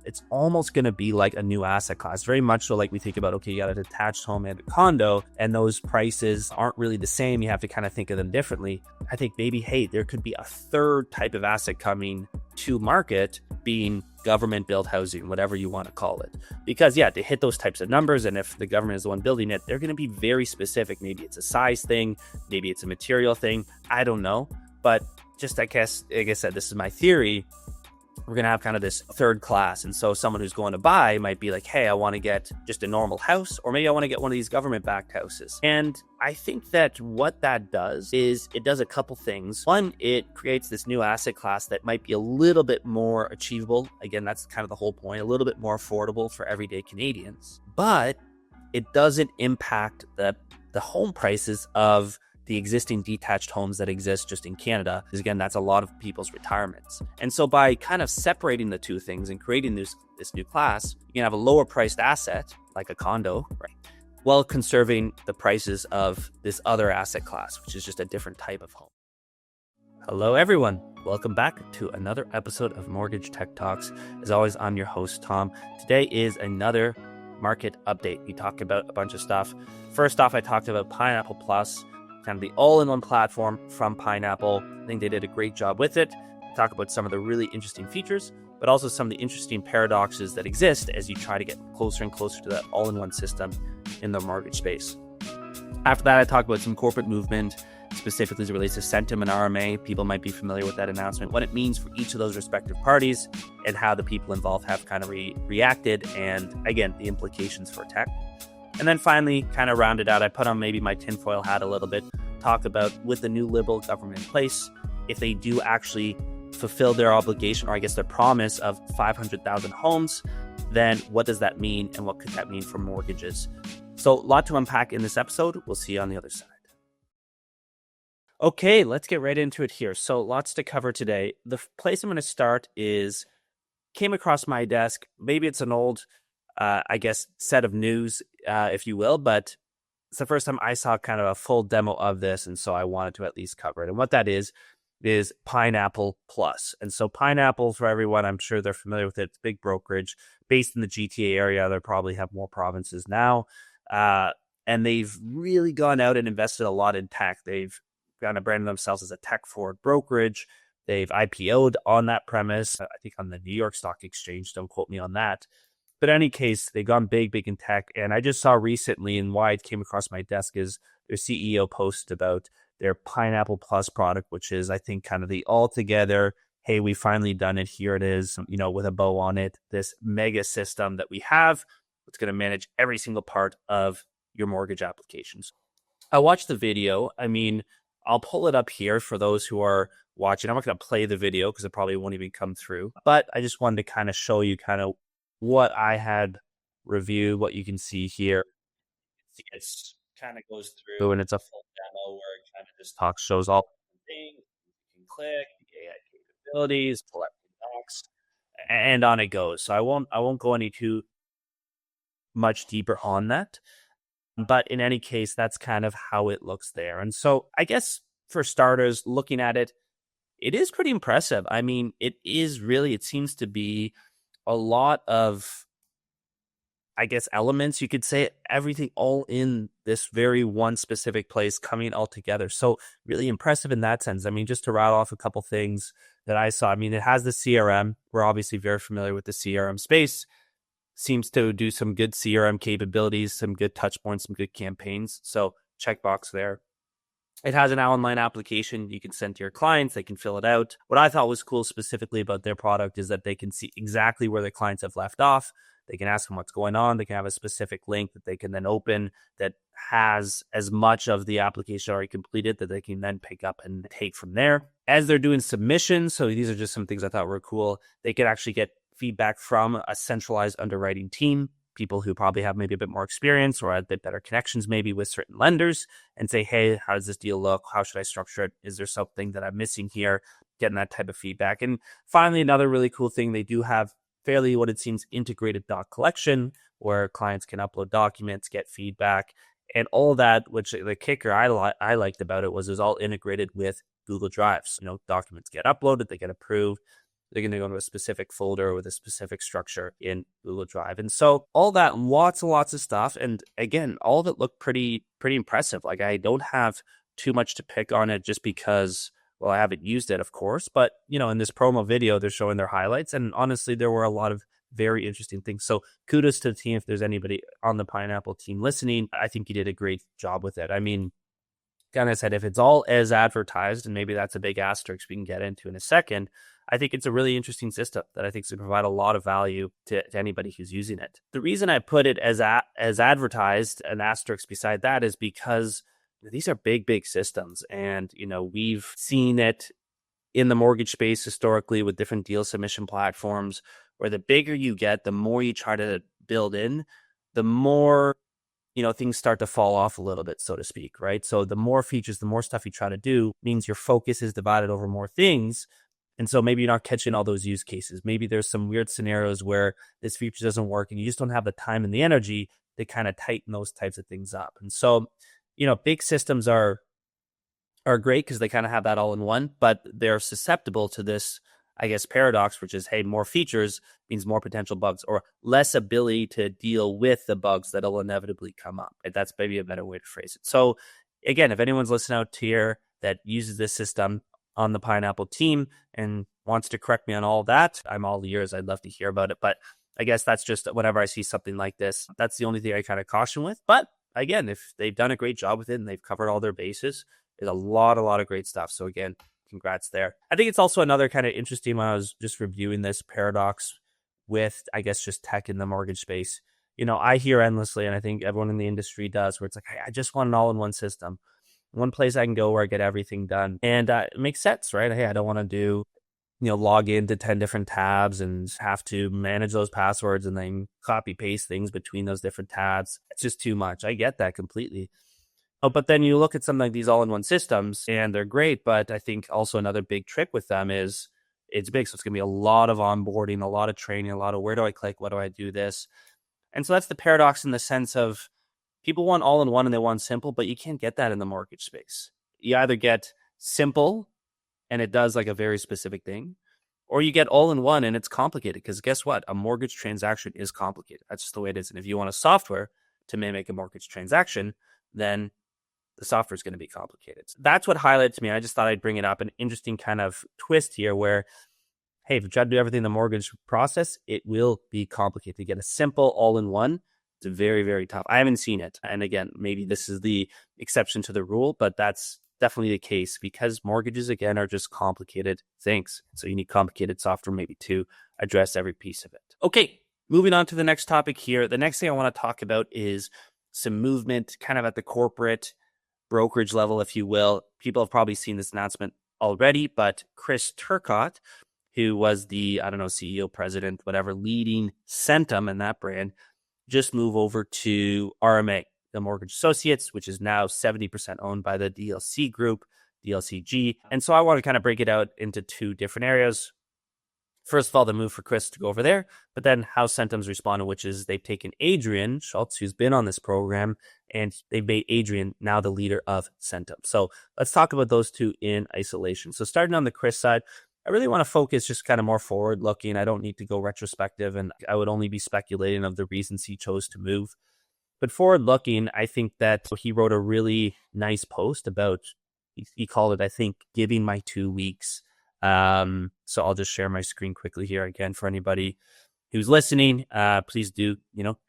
it's almost going to be like a new asset class, very much so like we think about, okay, you got a detached home and a condo, and those prices aren't really the same. You have to kind of think of them differently. I think maybe, hey, there could be a third type of asset coming to market, being government built housing, whatever you want to call it. Because yeah, to hit those types of numbers, and if the government is the one building it, they're going to be very specific. Maybe it's a size thing, maybe it's a material thing, I don't know. But just, I guess, like I said, this is my theory. We're going to have kind of this third class. And so someone who's going to buy might be like, hey, I want to get just a normal house, or maybe I want to get one of these government-backed houses. And I think that what that does is it does a couple things. One, it creates this new asset class that might be a little bit more achievable. Again, that's kind of the whole point, a little bit more affordable for everyday Canadians. But it doesn't impact the home prices of the existing detached homes that exist just in Canada, because again, that's a lot of people's retirements. And so by kind of separating the two things and creating this new class, you can have a lower priced asset like a condo, right, while conserving the prices of this other asset class, which is just a different type of home. Hello, everyone. Welcome back to another episode of Mortgage Tech Talks. As always, I'm your host, Tom. Today is another market update. We talk about a bunch of stuff. First off, I talked about Pineapple Plus, kind of the all-in-one platform from Pineapple. I think they did a great job with it. We talk about some of the really interesting features, but also some of the interesting paradoxes that exist as you try to get closer and closer to that all-in-one system in the mortgage space. After that, I talked about some corporate movement, specifically as it relates to Centum and RMA. People might be familiar with that announcement, what it means for each of those respective parties, and how the people involved have kind of reacted, and again, the implications for tech. And then finally, kind of rounded out, I put on maybe my tinfoil hat a little bit, talk about with the new Liberal government in place, if they do actually fulfill their obligation, or I guess their promise of 500,000 homes, then what does that mean, and what could that mean for mortgages? So a lot to unpack in this episode. We'll see you on the other side. Okay, let's get right into it here. So lots to cover today. The place I'm going to start is, came across my desk. Maybe it's an old set of news, if you will, but it's the first time I saw kind of a full demo of this, and so I wanted to at least cover it. And what that is Pineapple Plus. And so Pineapple, for everyone, I'm sure they're familiar with it. It's a big brokerage based in the GTA area. They probably have more provinces now. And they've really gone out and invested a lot in tech. They've kind of branded themselves as a tech-forward brokerage. They've IPO'd on that premise, I think on the New York Stock Exchange. Don't quote me on that. But in any case, they've gone big in tech. And I just saw recently, and why it came across my desk, is their CEO posted about their Pineapple Plus product, which is, I think, kind of the altogether, hey, we finally done it. Here it is, with a bow on it. This mega system that we have, it's going to manage every single part of your mortgage applications. I watched the video. I mean, I'll pull it up here for those who are watching. I'm not going to play the video because it probably won't even come through. But I just wanted to kind of show you kind of what I had reviewed, what you can see here. It kind of goes through, and it's a full demo where it kind of just shows all the things. You can click the AI capabilities, pull up the docs, and on it goes. So I won't go any too much deeper on that. But in any case, that's kind of how it looks there. And so I guess for starters, looking at it, it is pretty impressive. I mean, it seems to be a lot of, I guess, elements, you could say, everything all in this very one specific place coming all together. So really impressive in that sense. I mean, just to rattle off a couple things that I saw. I mean, it has the CRM. We're obviously very familiar with the CRM space. Seems to do some good CRM capabilities, some good touch points, some good campaigns. So checkbox there. It has an online application you can send to your clients. They can fill it out. What I thought was cool specifically about their product is that they can see exactly where their clients have left off. They can ask them what's going on. They can have a specific link that they can then open that has as much of the application already completed that they can then pick up and take from there. As they're doing submissions, so these are just some things I thought were cool, they could actually get feedback from a centralized underwriting team, people who probably have maybe a bit more experience or a bit better connections maybe with certain lenders, and say, hey, how does this deal look? How should I structure it? Is there something that I'm missing here? Getting that type of feedback. And finally, another really cool thing, they do have fairly what it seems integrated doc collection where clients can upload documents, get feedback, and all that, which the kicker I liked about it was all integrated with Google Drives. Documents get uploaded, they get approved. they're going to go to a specific folder with a specific structure in Google Drive. And so all that, lots and lots of stuff. And again, all of it looked pretty impressive. Like I don't have too much to pick on it just because, well, I haven't used it, of course. But, in this promo video, they're showing their highlights. And honestly, there were a lot of very interesting things. So kudos to the team. If there's anybody on the Pineapple team listening, I think you did a great job with it. I mean, kind of said, if it's all as advertised, and maybe that's a big asterisk we can get into in a second, I think it's a really interesting system that I think is going to provide a lot of value to anybody who's using it. The reason I put it as advertised, an asterisk beside that, is because these are big systems. And, we've seen it in the mortgage space historically with different deal submission platforms, where the bigger you get, the more you try to build in, the more things start to fall off a little bit, so to speak, right? So the more features, the more stuff you try to do means your focus is divided over more things. And so maybe you're not catching all those use cases. Maybe there's some weird scenarios where this feature doesn't work and you just don't have the time and the energy to kind of tighten those types of things up. And so, big systems are great because they kind of have that all in one, but they're susceptible to this, I guess, paradox, which is, hey, more features means more potential bugs or less ability to deal with the bugs that'll inevitably come up. That's maybe a better way to phrase it. So again, if anyone's listening out here that uses this system on the Pineapple team and wants to correct me on all that, I'm all ears. I'd love to hear about it. But I guess that's just whenever I see something like this, that's the only thing I kind of caution with. But again, if they've done a great job with it and they've covered all their bases, there's a lot of great stuff. So again, congrats there. I think it's also another kind of interesting when I was just reviewing this paradox with, I guess, just tech in the mortgage space. I hear endlessly, and I think everyone in the industry does, where it's like, hey, I just want an all-in-one system. One place I can go where I get everything done. And it makes sense, right? Hey, I don't want to do, log into 10 different tabs and have to manage those passwords and then copy paste things between those different tabs. It's just too much. I get that completely. Oh, but then you look at something like these all-in-one systems and they're great. But I think also another big trick with them is it's big. So it's going to be a lot of onboarding, a lot of training, a lot of where do I click? What do I do this? And so that's the paradox in the sense of people want all-in-one and they want simple, but you can't get that in the mortgage space. You either get simple and it does like a very specific thing, or you get all-in-one and it's complicated because guess what? A mortgage transaction is complicated. That's just the way it is. And if you want a software to mimic a mortgage transaction, then the software is going to be complicated. So that's what highlighted to me. I just thought I'd bring it up. An interesting kind of twist here where, hey, if you try to do everything in the mortgage process, it will be complicated. To get a simple all-in-one, it's very, very tough. I haven't seen it. And again, maybe this is the exception to the rule, but that's definitely the case because mortgages, again, are just complicated things. So you need complicated software maybe to address every piece of it. Okay, moving on to the next topic here. The next thing I want to talk about is some movement kind of at the corporate brokerage level, if you will. People have probably seen this announcement already, but Chris Turcotte, who was the, CEO, president, whatever, leading Centum and that brand, just moved over to RMA, the Mortgage Associates, which is now 70% owned by the DLC group, DLCG. And so I want to kind of break it out into two different areas. First of all, the move for Chris to go over there, but then how Centum's responded, which is they've taken Adrian Schulz, who's been on this program, and they've made Adrian now the leader of Centum. So let's talk about those two in isolation. So starting on the Chris side, I really want to focus just kind of more forward looking. I don't need to go retrospective, and I would only be speculating of the reasons he chose to move. But forward looking, I think that he wrote a really nice post about, he called it, I think, giving my 2 weeks. So I'll just share my screen quickly here again for anybody who's listening. Please do,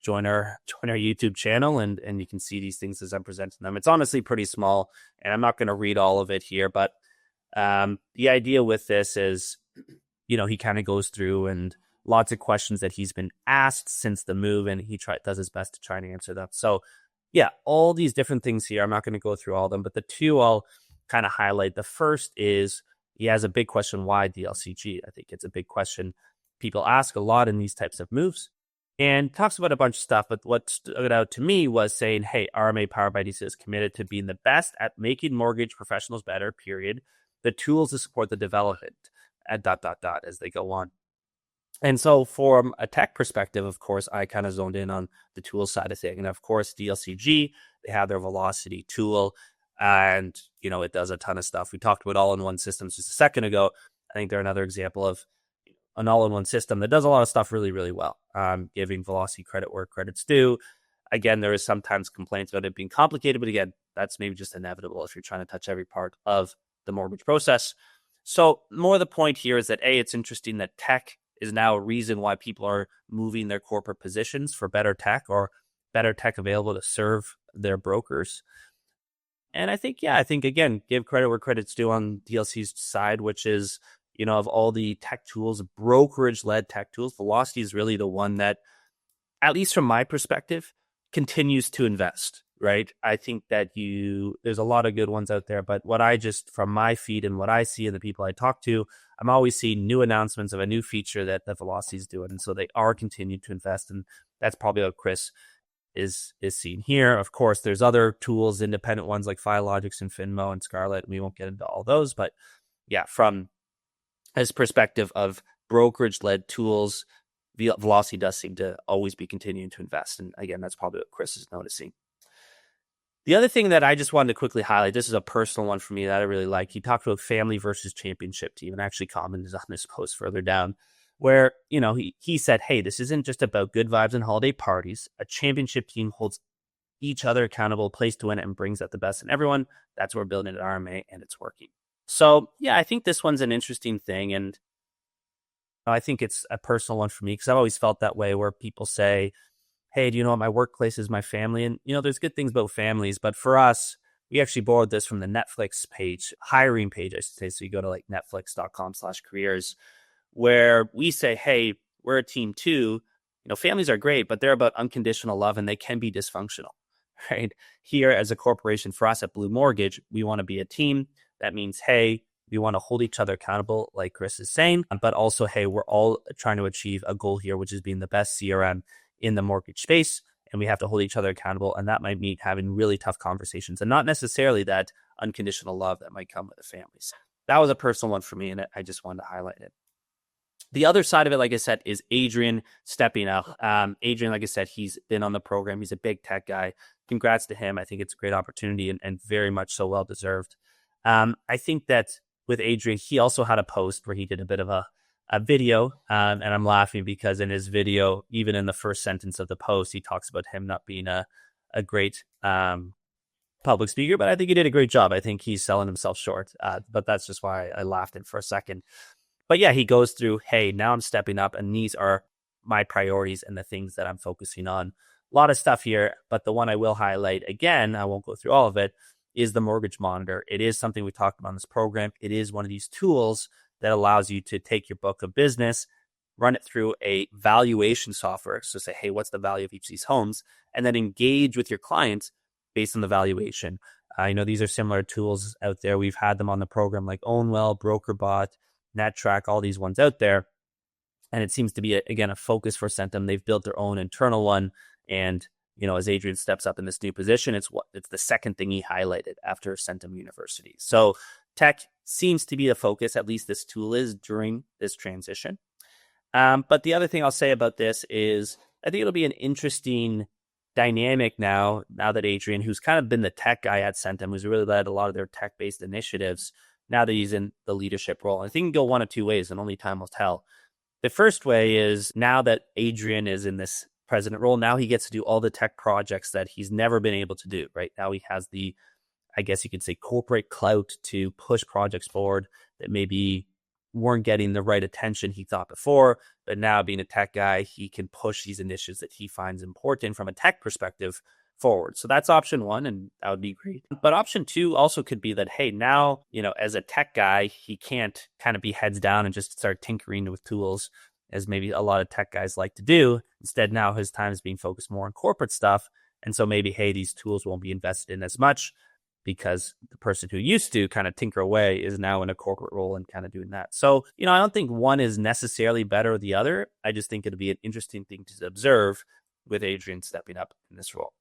join our YouTube channel and you can see these things as I'm presenting them. It's honestly pretty small and I'm not going to read all of it here, but the idea with this is, he kind of goes through and lots of questions that he's been asked since the move and he does his best to try and answer them. So yeah, all these different things here. I'm not going to go through all of them, but the two I'll kind of highlight. The first is he has a big question, why DLCG? I think it's a big question people ask a lot in these types of moves, and talks about a bunch of stuff. But what stood out to me was saying, hey, RMA powered by DC is committed to being the best at making mortgage professionals better, period. The tools to support the development at ... as they go on. And so from a tech perspective, of course, I kind of zoned in on the tool side of things. And of course, DLCG, they have their Velocity tool. And, it does a ton of stuff. We talked about all-in-one systems just a second ago. I think they're another example of an all-in-one system that does a lot of stuff really, really well, giving Velocity credit where credit's due. Again, there is sometimes complaints about it being complicated, but again, that's maybe just inevitable if you're trying to touch every part of the mortgage process. So more the point here is that it's interesting that tech is now a reason why people are moving their corporate positions for better tech or better tech available to serve their brokers. And I think, again, give credit where credit's due on DLC's side, which is, of all the tech tools, brokerage-led tech tools, Velocity is really the one that, at least from my perspective, continues to invest, right? I think that there's a lot of good ones out there, but what I just, from my feed and what I see and the people I talk to, I'm always seeing new announcements of a new feature that Velocity is doing. And so they are continuing to invest. And that's probably what Chris is seen here. Of course, there's other tools, independent ones like Filogix and Finmo and Scarlet. We won't get into all those, but yeah, from his perspective of brokerage-led tools, Velocity does seem to always be continuing to invest. And again, that's probably what Chris is noticing. The other thing that I just wanted to quickly highlight, this is a personal one for me that I really like. He talked about family versus championship team and actually commented on this post further down where, he said, hey, this isn't just about good vibes and holiday parties. A championship team holds each other accountable, plays to win it, and brings out the best in everyone. That's what we're building at RMA, and it's working. So, yeah, I think this one's an interesting thing. And I think it's a personal one for me because I've always felt that way where people say, hey, do you know what? My workplace is my family. And, there's good things about families. But for us, we actually borrowed this from the Netflix page, hiring page, I should say. So you go to like netflix.com/careers, where we say, hey, we're a team too. Families are great, but they're about unconditional love and they can be dysfunctional, right? Here as a corporation, for us at Blue Mortgage, we want to be a team. That means, hey, we want to hold each other accountable, like Chris is saying, but also, hey, we're all trying to achieve a goal here, which is being the best CRM in the mortgage space, and we have to hold each other accountable, and that might mean having really tough conversations and not necessarily that unconditional love that might come with the families. That was a personal one for me, and I just wanted to highlight it. The other side of it, like I said, is Adrian stepping up. Adrian, like I said, he's been on the program. He's a big tech guy. Congrats to him. I think it's a great opportunity and very much so well-deserved. I think that with Adrian, he also had a post where he did a bit of a video, and I'm laughing because in his video, even in the first sentence of the post, he talks about him not being a great public speaker, but I think he did a great job. I think he's selling himself short, but that's just why I laughed in for a second. But yeah, he goes through, hey, now I'm stepping up, and these are my priorities and the things that I'm focusing on. A lot of stuff here, but the one I will highlight, again, I won't go through all of it, is the Mortgage Monitor. It is something we talked about in this program. It is one of these tools that allows you to take your book of business, run it through a valuation software. So say, hey, what's the value of each of these homes? And then engage with your clients based on the valuation. These are similar tools out there. We've had them on the program like OwnWell, BrokerBot, NetTrack, all these ones out there. And it seems to be, again, a focus for Centum. They've built their own internal one. And, as Adrian steps up in this new position, it's the second thing he highlighted after Centum University. So tech seems to be the focus, at least this tool is during this transition. But the other thing I'll say about this is I think it'll be an interesting dynamic now that Adrian, who's kind of been the tech guy at Centum, who's really led a lot of their tech-based initiatives, now that he's in the leadership role. I think it can go one of two ways, and only time will tell. The first way is now that Adrian is in this president role, now he gets to do all the tech projects that he's never been able to do, right? Now he has the, I guess you could say, corporate clout to push projects forward that maybe weren't getting the right attention he thought before. But now being a tech guy, he can push these initiatives that he finds important from a tech perspective forward. So that's option one, and that would be great. But option two also could be that, hey, now, as a tech guy, he can't kind of be heads down and just start tinkering with tools as maybe a lot of tech guys like to do. Instead, now his time is being focused more on corporate stuff. And so maybe, hey, these tools won't be invested in as much because the person who used to kind of tinker away is now in a corporate role and kind of doing that. So, I don't think one is necessarily better or the other. I just think it'll be an interesting thing to observe with Adrian stepping up in this role.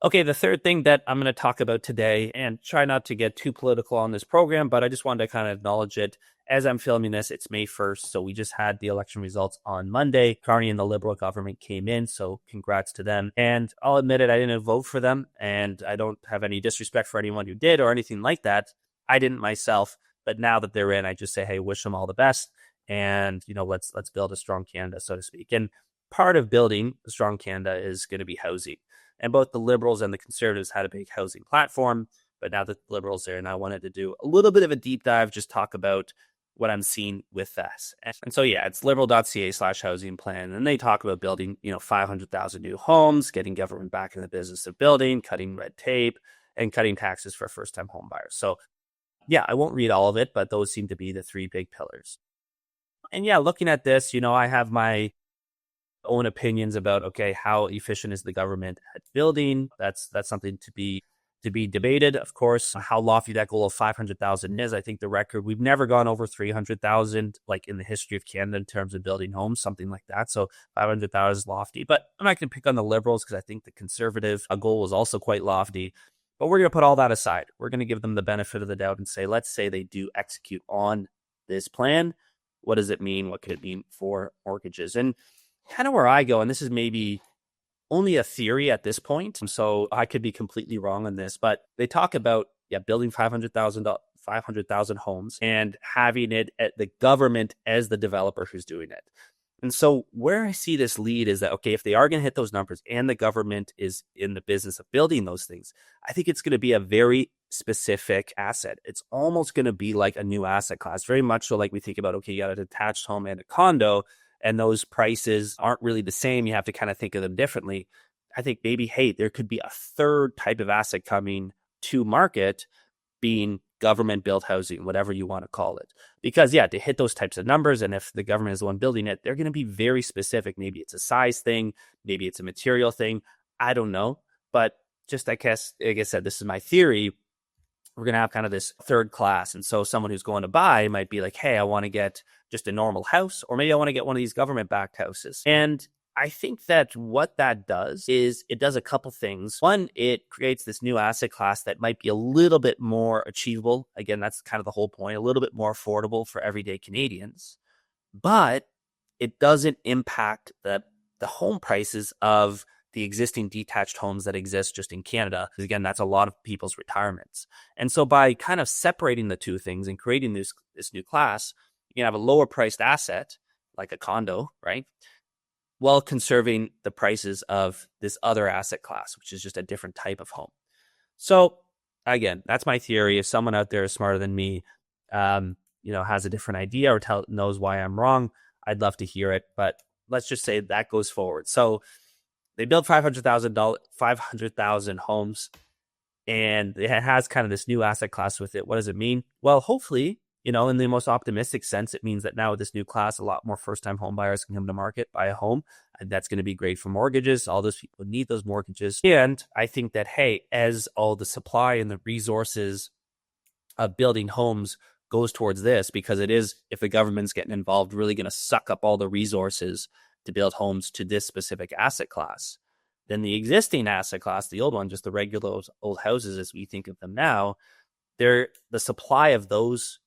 Okay, the third thing that I'm going to talk about today, and try not to get too political on this program, but I just wanted to kind of acknowledge it. As I'm filming this, it's May 1st, so we just had the election results on Monday. Carney and the Liberal government came in, so congrats to them. And I'll admit it, I didn't vote for them, and I don't have any disrespect for anyone who did or anything like that. I didn't myself, but now that they're in, I just say, hey, wish them all the best. and, let's build a strong Canada, so to speak. And part of building a strong Canada is going to be housing. And both the Liberals and the Conservatives had a big housing platform, but now that the Liberals are, and I wanted to do a little bit of a deep dive, just talk about what I'm seeing with this. And so, yeah, it's liberal.ca/housing plan. And they talk about building, 500,000 new homes, getting government back in the business of building, cutting red tape, and cutting taxes for first-time home buyers. So, yeah, I won't read all of it, but those seem to be the three big pillars. And yeah, looking at this, I have my own opinions about, okay, how efficient is the government at building? That's something to be debated, of course. How lofty that goal of 500,000 is. I think the record, we've never gone over 300,000 like in the history of Canada in terms of building homes, something like that. So 500,000 is lofty, but I'm not going to pick on the Liberals because I think the Conservative goal was also quite lofty. But we're going to put all that aside. We're going to give them the benefit of the doubt and say, let's say they do execute on this plan. What does it mean? What could it mean for mortgages? And kind of where I go, and this is maybe only a theory at this point, so I could be completely wrong on this, but they talk about building 500,000 homes and having it at the government as the developer who's doing it. And so where I see this lead is that, okay, if they are going to hit those numbers and the government is in the business of building those things, I think it's going to be a very specific asset. It's almost going to be like a new asset class, very much so like we think about, okay, you got a detached home and a condo, and those prices aren't really the same. You have to kind of think of them differently. I think maybe, hey, there could be a third type of asset coming to market, being government-built housing, whatever you want to call it. Because, to hit those types of numbers, and if the government is the one building it, they're going to be very specific. Maybe it's a size thing. Maybe it's a material thing. I don't know. But just, I guess, like I said, this is my theory. We're going to have kind of this third class. And so someone who's going to buy might be like, hey, I want to get just a normal house, or maybe I want to get one of these government-backed houses. And I think that what that does is it does a couple things. One, it creates this new asset class that might be a little bit more achievable. Again, that's kind of the whole point, a little bit more affordable for everyday Canadians. But it doesn't impact the home prices of the existing detached homes that exist just in Canada. Because again, that's a lot of people's retirements. And so by kind of separating the two things and creating this new class, you can have a lower priced asset like a condo, right? While conserving the prices of this other asset class, which is just a different type of home. So again, that's my theory. If someone out there is smarter than me, has a different idea or knows why I'm wrong, I'd love to hear it. But let's just say that goes forward. So they built 500,000 homes, and it has kind of this new asset class with it. What does it mean? Well, hopefully, in the most optimistic sense, it means that now with this new class, a lot more first-time home buyers can come to market, buy a home, and that's going to be great for mortgages. All those people need those mortgages. And I think that, hey, as all the supply and the resources of building homes goes towards this, because it is, if the government's getting involved, really going to suck up all the resources to build homes to this specific asset class, then the existing asset class, the old one, just the regular old houses as we think of them now, the supply of those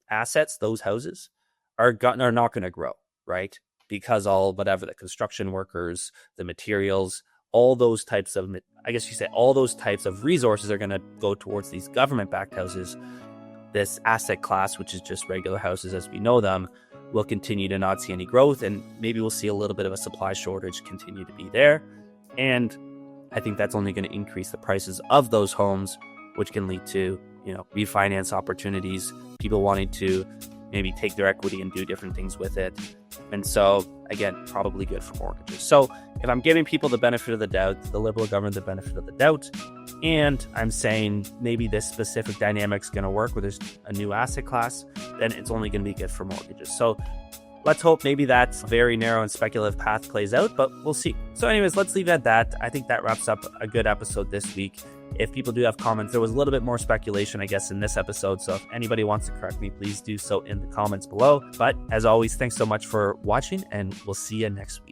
assets, those houses, are not going to grow, right? Because the construction workers, the materials, all those types of, all those types of resources are going to go towards these government-backed houses. This asset class, which is just regular houses as we know them, will continue to not see any growth, and maybe we'll see a little bit of a supply shortage continue to be there. And I think that's only going to increase the prices of those homes, which can lead to, refinance opportunities, people wanting to maybe take their equity and do different things with it. And so, again, probably good for mortgages. So if I'm giving people the benefit of the doubt, the Liberal government the benefit of the doubt, and I'm saying maybe this specific dynamic's going to work where there's a new asset class, then it's only going to be good for mortgages. So let's hope maybe that very narrow and speculative path plays out, but we'll see. So anyways, let's leave it at that. I think that wraps up a good episode this week. If people do have comments, there was a little bit more speculation, I guess, in this episode. So if anybody wants to correct me, please do so in the comments below. But as always, thanks so much for watching, and we'll see you next week.